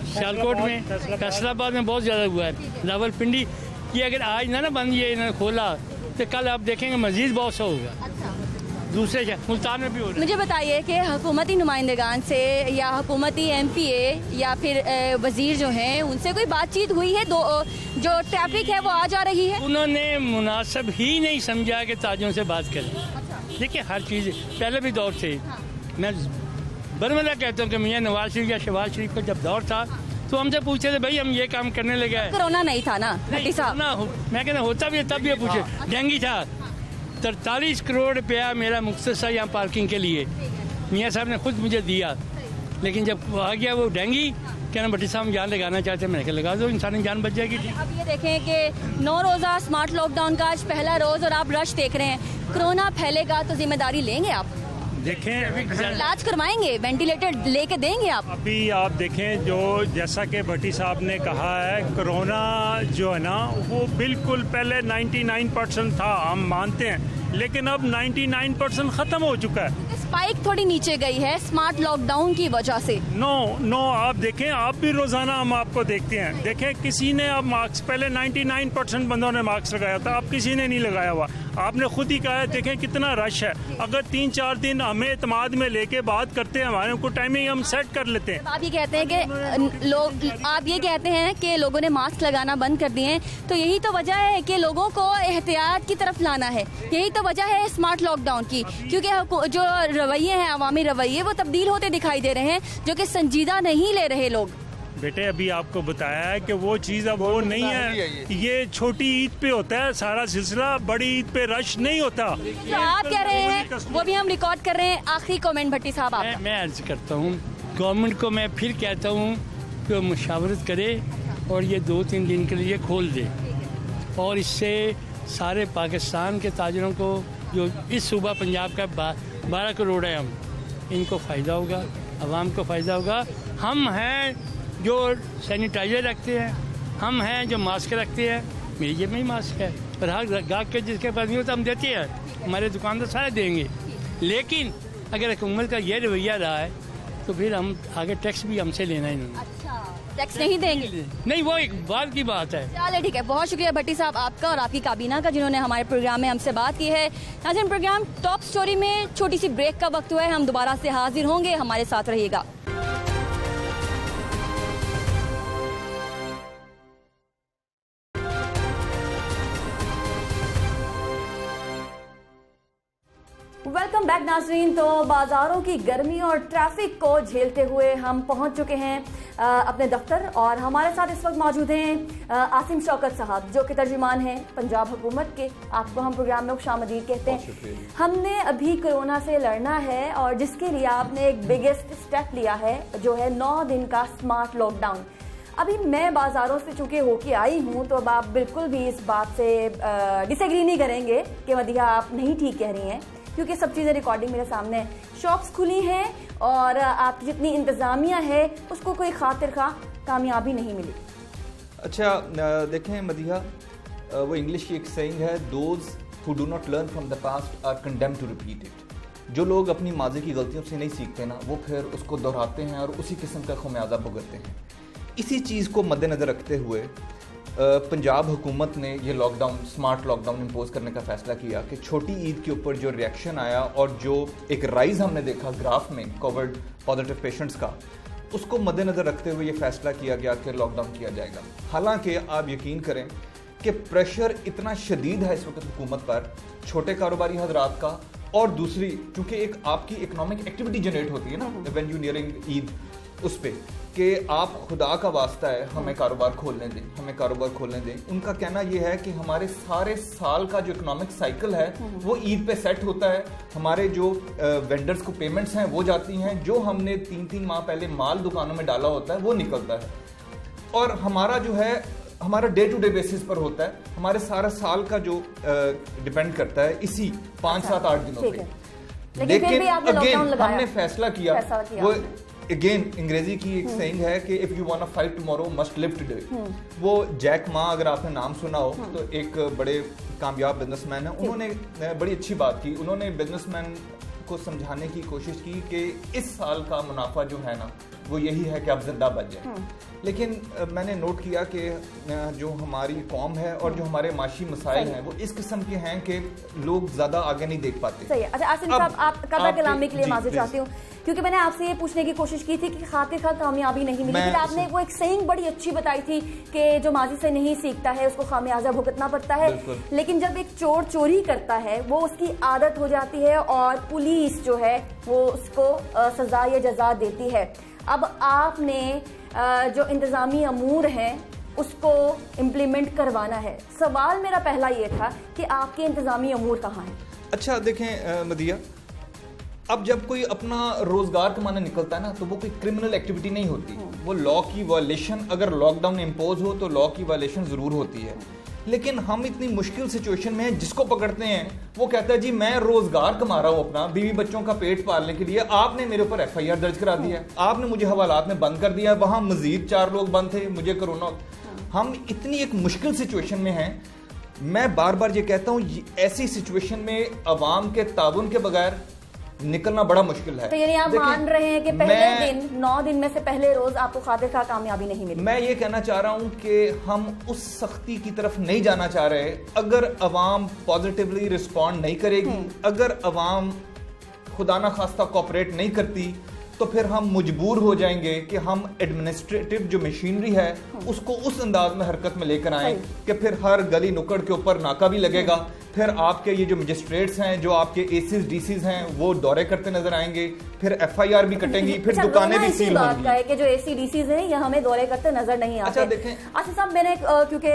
सियालकोट में, फैसलाबाद में बहुत ज़्यादा हुआ है। रावलपिंडी ये अगर आज ना बंद ये इन्होंने खोला तो कल आप देखेंगे मजीद बहुत सा होगा। दूसरे मुल्तान में भी हो रहा है। मुझे बताइए कि हुकूमती नुमाइंदगान से या हुकूमती MPA या फिर वजीर जो हैं उनसे कोई बातचीत हुई है? जो ट्रैफिक है वो आ जा रही है? उन्होंने मुनासिब ही नहीं समझा कि ताजों से बात करें। देखिए, हर चीज़ पहले भी दौर थे। मैं बरमला कहता हूँ कि मियाँ नवाज शरीफ या शहबाज शरीफ का जब दौर था तो हमसे पूछे थे भाई हम ये काम करने लगे। कोरोना नहीं था ना भट्टी साहब? मैं कहना होता भी तब भी पूछे। डेंगू था। 43 करोड़ रुपया मेरा मुख्तस था यहाँ पार्किंग के लिए, मियाँ साहब ने खुद मुझे दिया। लेकिन जब आ गया वो डेंगू, कहना भट्टी साहब जान लगाना चाहते हैं, मैंने लगा दो, इंसानी जान बच जाएगी। अब ये देखें कि 9 रोज़ा स्मार्ट लॉकडाउन का आज पहला रोज़ और आप रश देख रहे हैं। कोरोना फैलेगा तो जिम्मेदारी लेंगे आप? देखें, इलाज करवाएंगे, वेंटिलेटर लेके देंगे आप? अभी आप देखें, जो जैसा कि भट्टी साहब ने कहा है, कोरोना जो है ना वो बिल्कुल पहले 99% था, हम मानते हैं, लेकिन अब 99% ख़त्म हो चुका है। स्पाइक थोड़ी नीचे गई है स्मार्ट लॉकडाउन की वजह से। नो, आप देखें, आप भी रोजाना हम आपको देखते हैं। देखें, किसी ने अब मास्क, पहले 99% बंदों ने मास्क लगाया था, अब किसी ने नहीं लगाया हुआ। आपने खुद ही कहा है, देखें कितना रश है। अगर 3-4 दिन हमें इत्मीनान में लेके बात करते हैं, हमारे को टाइमिंग हम सेट कर लेते हैं। आप ये कहते हैं कि आप ये कहते हैं कि लोगों ने मास्क लगाना बंद कर दिए हैं, तो यही तो वजह है कि लोगों को एहतियात की तरफ लाना है। यही तो वजह है स्मार्ट लॉकडाउन की, क्योंकि जो रवैये हैं, अवामी रवैये, वो तब्दील होते दिखाई दे रहे हैं, जो कि संजीदा नहीं ले रहे लोग। बेटे, अभी आपको बताया है कि वो चीज़ अब वो नहीं है। ये छोटी ईद पे होता है सारा सिलसिला, बड़ी ईद पे रश नहीं होता। तो आप कह रहे हैं, वो भी हम रिकॉर्ड कर रहे हैं। आखिरी कमेंट भट्टी साहब आप? मैं अर्ज करता हूँ गवर्नमेंट को, मैं फिर कहता हूँ कि मुशावरत करे और ये 2-3 दिन के लिए खोल दे, और इससे सारे पाकिस्तान के ताजरों को, जो इस सूबा पंजाब का 12 करोड़ है, हम इनको फ़ायदा होगा, आवाम को फ़ायदा होगा। हम हैं जो सैनिटाइज़र रखते हैं, हम हैं जो मास्क रखते हैं। मेरी जेब में ही मास्क है, पर हर गाहक के जिसके पास नहीं होता हम देते हैं, हमारे दुकानदार सारे देंगे। लेकिन अगर हुकूमत का ये रवैया रहा है तो फिर हम आगे टैक्स भी हमसे लेना ही नहीं। अच्छा, टैक्स नहीं देंगे? नहीं, वो एक बात की बात है। चलिए ठीक है, बहुत शुक्रिया भट्टी साहब आपका और आपकी काबीना का जिन्होंने हमारे प्रोग्राम में हमसे बात की है। नाज़रीन, प्रोग्राम टॉप स्टोरी में छोटी सी ब्रेक का वक्त हुआ है, हम दोबारा से हाजिर होंगे, हमारे साथ रहिएगा। वेलकम बैक नाज़रीन। तो बाज़ारों की गर्मी और ट्रैफिक को झेलते हुए हम पहुंच चुके हैं अपने दफ्तर, और हमारे साथ इस वक्त मौजूद हैं आसिम शौकत साहब, जो कि तर्जुमान हैं पंजाब हुकूमत के। आपको हम प्रोग्राम में खुशामदीद कहते हैं। हमने अभी कोरोना से लड़ना है और जिसके लिए आपने एक बिगेस्ट स्टेप लिया है, जो है 9 दिन का स्मार्ट लॉकडाउन। अभी मैं बाज़ारों से चूँकि होके आई हूँ, तो अब आप बिल्कुल भी इस बात से डिसएग्री नहीं करेंगे कि मदिहा आप नहीं ठीक कह रही हैं, क्योंकि सब चीज़ें रिकॉर्डिंग मेरे सामने है। शॉप्स खुली हैं और आपकी जितनी इंतज़ामिया है उसको कोई खातिर खा कामयाबी नहीं मिली। अच्छा देखें मदिहा, वो इंग्लिश की एक सेइंग है, those who do not learn from the past are condemned to repeat it. जो लोग अपनी माजी की गलतियों से नहीं सीखते ना, वो फिर उसको दोहराते हैं और उसी किस्म का खमियाजा भुगतते हैं। इसी चीज़ को मद्देनज़र रखते हुए पंजाब हुकूमत ने ये लॉकडाउन, स्मार्ट लॉकडाउन इम्पोज करने का फ़ैसला किया कि छोटी ईद के ऊपर जो रिएक्शन आया और जो एक राइज़ हमने देखा ग्राफ में कोविड पॉजिटिव पेशेंट्स का, उसको मद्देनज़र रखते हुए ये फ़ैसला किया गया कि लॉकडाउन किया जाएगा। हालांकि आप यकीन करें कि प्रेशर इतना शदीद है इस वक्त हुकूमत पर, छोटे कारोबारी हजरात का, और दूसरी चूँकि एक आपकी इकनॉमिक एक्टिविटी जनरेट होती है ना व्हेन यू नियरिंग ईद, उस पर कि आप खुदा का वास्ता है हमें कारोबार खोलने दें, हमें कारोबार खोलने दें। उनका कहना यह है कि हमारे सारे साल का जो इकोनॉमिक साइकिल है वो ईद पे सेट होता है। हमारे जो वेंडर्स को पेमेंट्स हैं वो जाती हैं, जो हमने 3-3 माह पहले माल दुकानों में डाला होता है वो निकलता है, और हमारा जो है हमारा डे टू डे बेसिस पर होता है। हमारे सारा साल का जो डिपेंड करता है इसी 5-7-8 दिनों पे। लेकिन अगेन हमने फैसला किया वो अगेन अंग्रेजी की एक सेइंग है कि if you want to fight tomorrow must live today. वो जैक मा, अगर आपने नाम सुना हो तो एक बड़े कामयाब बिजनेसमैन है, उन्होंने बड़ी अच्छी बात की। उन्होंने बिजनेसमैन को समझाने की कोशिश की कि इस साल का मुनाफा जो है ना वो यही है कि आप जिंदा बच जाए। लेकिन मैंने नोट किया कि जो हमारी कौम है और जो हमारे माशी मसाइल हैं वो इस किस्म के हैं कि लोग ज्यादा आगे नहीं देख पाते। सही है। अच्छा आसिम साहब, आप कदर कलामी के लिए माज़ी चाहती हूँ, क्योंकि मैंने आपसे ये पूछने की कोशिश की थी कि खातिर खा कामयाबी नहीं मिली, लेकिन आपने वो एक सेइंग बड़ी अच्छी बताई थी कि जो माजी से नहीं सीखता है उसको खामियाजा भुगतना पड़ता है। लेकिन जब एक चोर चोरी करता है वो उसकी आदत हो जाती है और पुलिस जो है वो उसको सजा या जजा देती है। अब आपने जो इंतज़ामी अमूर हैं उसको इम्प्लीमेंट करवाना है। सवाल मेरा पहला ये था कि आपके इंतज़ामी अमूर कहाँ हैं? अच्छा देखें मदिया, अब जब कोई अपना रोजगार कमाने निकलता है ना तो वो कोई क्रिमिनल एक्टिविटी नहीं होती, वो लॉ की वायलेशन, अगर लॉकडाउन इम्पोज हो तो लॉ की वायलेशन जरूर होती है। लेकिन हम इतनी मुश्किल सिचुएशन में हैं, जिसको पकड़ते हैं वो कहता है जी मैं रोजगार कमा रहा हूँ अपना, बीवी बच्चों का पेट पालने के लिए, आपने मेरे ऊपर FIR दर्ज करा दिया, आपने मुझे हवालात में बंद कर दिया, वहां मजीद 4 लोग बंद थे, मुझे कोरोना। हम इतनी एक मुश्किल सिचुएशन में हैं। मैं बार बार ये कहता हूँ ऐसी सिचुएशन में अवाम के ताउन के बगैर निकलना बड़ा मुश्किल है। तो यानी आप मान रहे हैं कि पहले दिन 9 दिन में से पहले रोज आपको खातिर खा कामयाबी नहीं मिली? मैं ये कहना चाह रहा हूं कि हम उस सख्ती की तरफ नहीं जाना चाह रहे। अगर अवाम पॉजिटिवली रिस्पॉन्ड नहीं करेगी, अगर अवाम खुदा ना खास्ता कोऑपरेट नहीं करती, तो फिर हम मजबूर हो जाएंगे कि हम एडमिनिस्ट्रेटिव जो मशीनरी है उसको उस अंदाज में हरकत में लेकर आए कि फिर हर गली नुक्कड़ के ऊपर नाका भी लगेगा, फिर आपके ये जो मजिस्ट्रेट्स हैं, जो आपके एसीज डीसीज हैं, वो दौरे करते नजर आएंगे, फिर FIR भी कटेंगी, फिर दुकानें भी सील होंगी। कि जो AC DCs हैं ये हमें दौरे करते नजर नहीं आते। अच्छा देखें आसिफ साहब, मैंने क्योंकि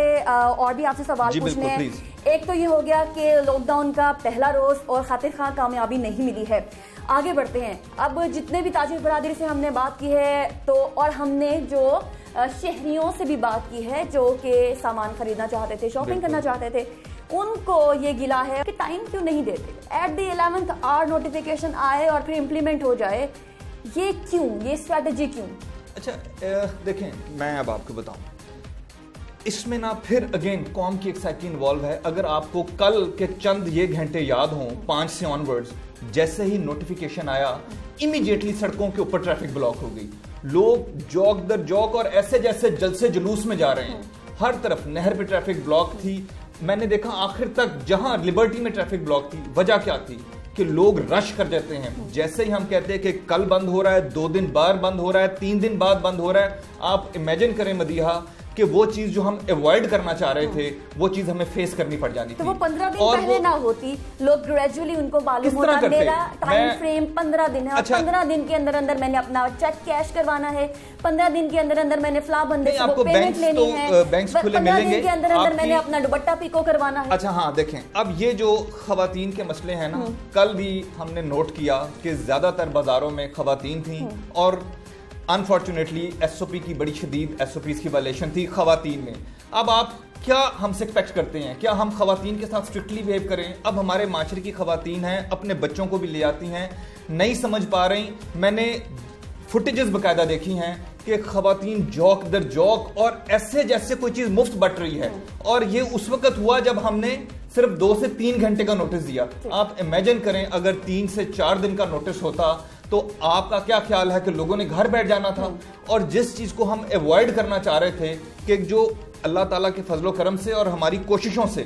और भी आपसे सवाल पूछने हैं। एक तो ये हो गया कि लॉकडाउन का पहला रोज और खातिर खा कामयाबी नहीं मिली है। आगे बढ़ते हैं। अब जितने भी ताजिर बरादरी से हमने बात की है, तो और हमने जो शहरियों से भी बात की है जो कि सामान खरीदना चाहते थे, शॉपिंग करना चाहते थे, उनको ये गिला है कि टाइम क्यों नहीं देते। At the 11th our notification आए और फिर इम्प्लीमेंट हो जाए, ये क्यों, ये स्ट्रैटेजी क्यों? अच्छा देखें, मैं अब आपको बताऊं, इसमें ना फिर अगेन कौम की एक्साइटी इन्वॉल्व है। अगर आपको कल के चंद ये घंटे याद हों 5 से ऑनवर्ड्स, जैसे ही नोटिफिकेशन आया इमीडिएटली सड़कों के ऊपर ट्रैफिक ब्लॉक हो गई, लोग जौक दर जौक और ऐसे जैसे जलसे जुलूस में जा रहे हैं। हर तरफ नहर पे ट्रैफिक ब्लॉक थी। मैंने देखा आखिर तक जहां लिबर्टी में ट्रैफिक ब्लॉक थी, वजह क्या थी कि लोग रश कर देते हैं। जैसे ही हम कहते हैं कि कल बंद हो रहा है, 2 दिन बाद बंद हो रहा है, 3 दिन बाद बंद हो रहा है, आप इमेजिन करें मदीहा कि वो चीज जो हम अवॉइड करना चाह रहे थे वो चीज हमें फेस करनी पड़ जानी थी। तो वो 15 दिन पहले ना होती, लोग ग्रेजुअली उनको मालूम होता मेरा टाइम फ्रेम 15 दिन है, अच्छा, 15 दिन के अंदर अंदर मैंने अपना चेक कैश करवाना है, 15 दिन के अंदर अंदर मैंने फ्ला बंदे से वो पेमेंट लेनी है, 15 दिन के अंदर अंदर मैंने अपना दुपट्टा पीको करवाना है। अच्छा हाँ, देखें अब ये जो खवातीन के मसले हैं ना, कल भी हमने नोट किया कि ज्यादातर बाजारों में खवातीन थी और अनफॉर्चुनेटली एसओपी की बड़ी शदीद एसओपीज की वायलेशन थी खवातीन में। अब आप क्या हमसे एक्सपेक्ट करते हैं, क्या हम खवातीन के साथ स्ट्रिक्टली बिहेव करें? अब हमारे माशरे की खवातीन हैं, अपने बच्चों को भी ले आती हैं, नहीं समझ पा रही। मैंने फुटेजेस बकायदा देखी हैं कि खवातीन जौक दर जौक और ऐसे जैसे कोई चीज मुफ्त बट रही है। और ये उस वक्त हुआ जब हमने सिर्फ 2 से 3 घंटे का नोटिस दिया। आप इमेजिन करें अगर 3 से 4 दिन का नोटिस होता तो आपका क्या ख्याल है कि लोगों ने घर बैठ जाना था। और जिस चीज को हम अवॉइड करना चाह रहे थे कि जो अल्लाह ताला के फजलो करम से और हमारी कोशिशों से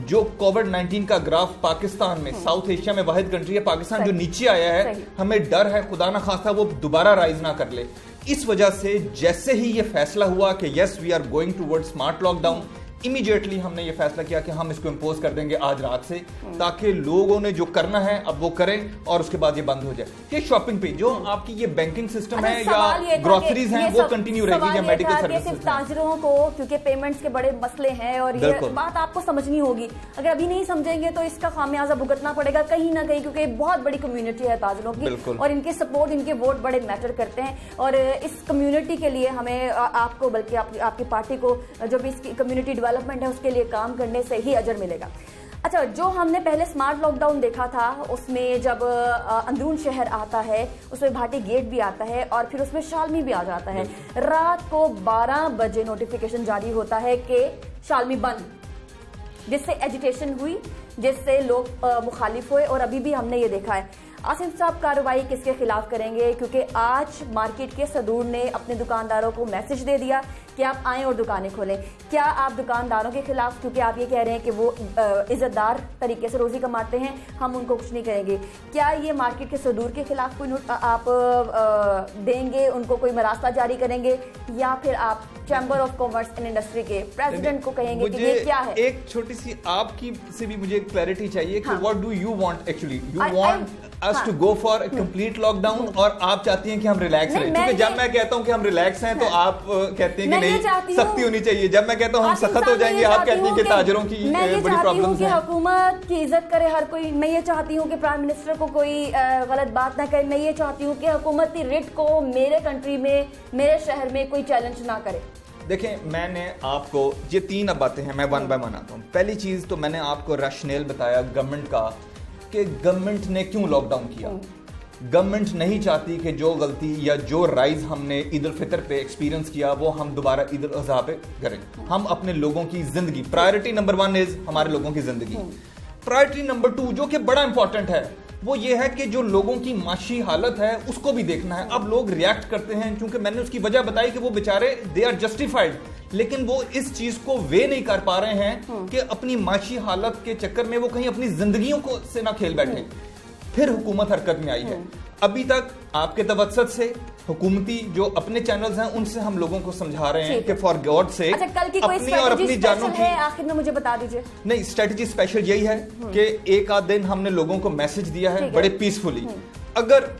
जो कोविड-19 का ग्राफ पाकिस्तान में, साउथ एशिया में वाहिद कंट्री है पाकिस्तान जो नीचे आया है, हमें डर है खुदा ना खास्ता वो दोबारा राइज ना कर ले। इस वजह से जैसे ही ये फैसला हुआ कि yes we are going toward smart lockdown, immediately हमने ये फैसला किया कि हम इसको इंपोज कर देंगे आज रात से, ताकि लोगों ने जो करना है अब वो करें और उसके बाद ये बंद हो जाए। ये शॉपिंग पे जो आपकी ये बैंकिंग सिस्टम है या ग्रोसरीज हैं वो कंटिन्यू रहेगी या मेडिकल सर्विसेज? ताजिरों को क्योंकि पेमेंट्स के बड़े मसले हैं और ये बात आपको समझनी होगी। अगर अभी नहीं समझेंगे तो इसका खामियाजा भुगतना पड़ेगा कहीं ना कहीं, क्योंकि बहुत बड़ी कम्युनिटी है ताजिरों की और इनके सपोर्ट, इनके वोट बड़े मैटर करते हैं। और इस कम्युनिटी के लिए हमें आपको बल्कि आपकी पार्टी को जो भी इसकी कम्युनिटी डेवलपमेंट है उसके लिए काम करने से ही अजर मिलेगा। अच्छा, जो हमने पहले स्मार्ट लॉकडाउन देखा था उसमें जब अंदरून शहर आता है उसमें भाटी गेट भी आता है और फिर उसमें शालमी भी आ जाता है। रात को 12 बजे नोटिफिकेशन जारी होता है कि शालमी बंद, जिससे एजिटेशन हुई, जिससे लोग मुखालिफ हुए। और अभी भी हमने ये देखा है। आसिम साहब कार्रवाई किसके खिलाफ करेंगे? क्योंकि आज मार्केट के सदूर ने अपने दुकानदारों को मैसेज दे दिया कि आप आएं और दुकानें खोलें। क्या आप दुकानदारों के खिलाफ, क्योंकि आप ये कह रहे हैं कि वो इज्जतदार तरीके से रोजी कमाते हैं, हम उनको कुछ नहीं करेंगे, क्या ये मार्केट के सदूर के खिलाफ कोई आप देंगे, उनको कोई मरास्ता जारी करेंगे, या फिर आप chamber of commerce and industry के प्रेसिडेंट को कहेंगे कि ये क्या है? एक छोटी सी आपकी से भी मुझे क्लैरिटी चाहिए कि what do you want actually? You want us to go for a complete lockdown और आप चाहती हैं कि हम रिलैक्स रहें? क्योंकि जब मैं कहता हूं कि हम रिलैक्स हैं तो आप कहते हैं कि नहीं सख्ती होनी चाहिए। जब मैं कहता हूं हम सख्त हो जाएंगे आप कहती हैं कि ताजिरों की बड़ी प्रॉब्लम्स हैं। हुकूमत की इज्जत करे हर कोई। मैं ये चाहती हूँ कि प्राइम मिनिस्टर को कोई गलत बात ना करे। मैं ये चाहती हूँ कि हुकूमती रिट को मेरे कंट्री में, मेरे शहर में कोई चैलेंज ना करे। देखें, मैंने आपको ये 3 बातें हैं, मैं 1 बाय 1 आता हूँ। पहली चीज तो मैंने आपको रैशनल बताया गवर्नमेंट का कि गवर्नमेंट ने क्यों लॉकडाउन किया। गवर्नमेंट नहीं चाहती कि जो गलती या जो राइज हमने ईद उल फितर पे एक्सपीरियंस किया वो हम दोबारा ईद उल अज़हा पे करें। हम अपने लोगों की जिंदगी, प्रायोरिटी नंबर 1 इज हमारे लोगों की जिंदगी। प्रायोरिटी नंबर 2 जो कि बड़ा इंपॉर्टेंट है वो ये है कि जो लोगों की माशी हालत है उसको भी देखना है। अब लोग रिएक्ट करते हैं क्योंकि मैंने उसकी वजह बताई कि वो बेचारे दे आर जस्टिफाइड, लेकिन वो इस चीज को वे नहीं कर पा रहे हैं कि अपनी माशी हालत के चक्कर में वो कहीं अपनी जिंदगियों को से ना खेल बैठे। फिर हुकूमत हरकत में आई है। अभी तक आपके तवज्जुह से हुकूमती जो अपने चैनल्स हैं उनसे हम लोगों को समझा रहे हैं कि फॉर गॉड से अपनी और अपनी जानों की आखिर में मुझे बता दीजिए। नहीं, स्ट्रेटजी स्पेशल यही है कि एक आध दिन हमने लोगों को मैसेज दिया है बड़े पीसफुली। अगर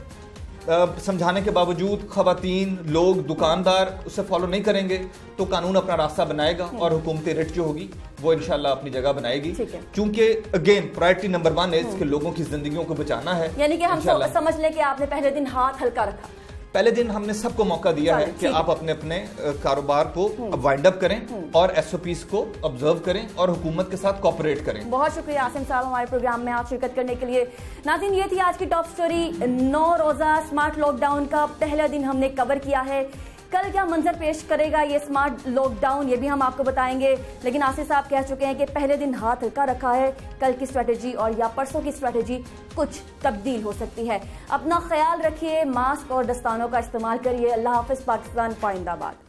समझाने के बावजूद खवातीन, लोग, दुकानदार उसे फॉलो नहीं करेंगे तो कानून अपना रास्ता बनाएगा और हुकूमती रिट जो होगी वो इंशाल्लाह अपनी जगह बनाएगी। क्योंकि अगेन प्रायोरिटी नंबर 1 इज कि लोगों की जिंदगियों को बचाना है। यानी कि हम समझ लें कि आपने पहले दिन हाथ हल्का रखा। पहले दिन हमने सबको मौका दिया है कि आप अपने अपने कारोबार को वाइंड अप करें और एसओपीज को ऑब्जर्व करें और हुकूमत के साथ कोऑपरेट करें। बहुत शुक्रिया आसिम साहब हमारे प्रोग्राम में आज शिरकत करने के लिए। नाज़रीन, ये थी आज की टॉप स्टोरी। 9 रोजा स्मार्ट लॉकडाउन का पहला दिन हमने कवर किया है। कल क्या मंजर पेश करेगा ये स्मार्ट लॉकडाउन, ये भी हम आपको बताएंगे। लेकिन आसिफ साहब कह चुके हैं कि पहले दिन हाथ हल्का रखा है, कल की स्ट्रेटेजी और या परसों की स्ट्रेटेजी कुछ तब्दील हो सकती है। अपना ख्याल रखिए, मास्क और दस्तानों का इस्तेमाल करिए। अल्लाह हाफिज। पाकिस्तान पाइंदाबाद।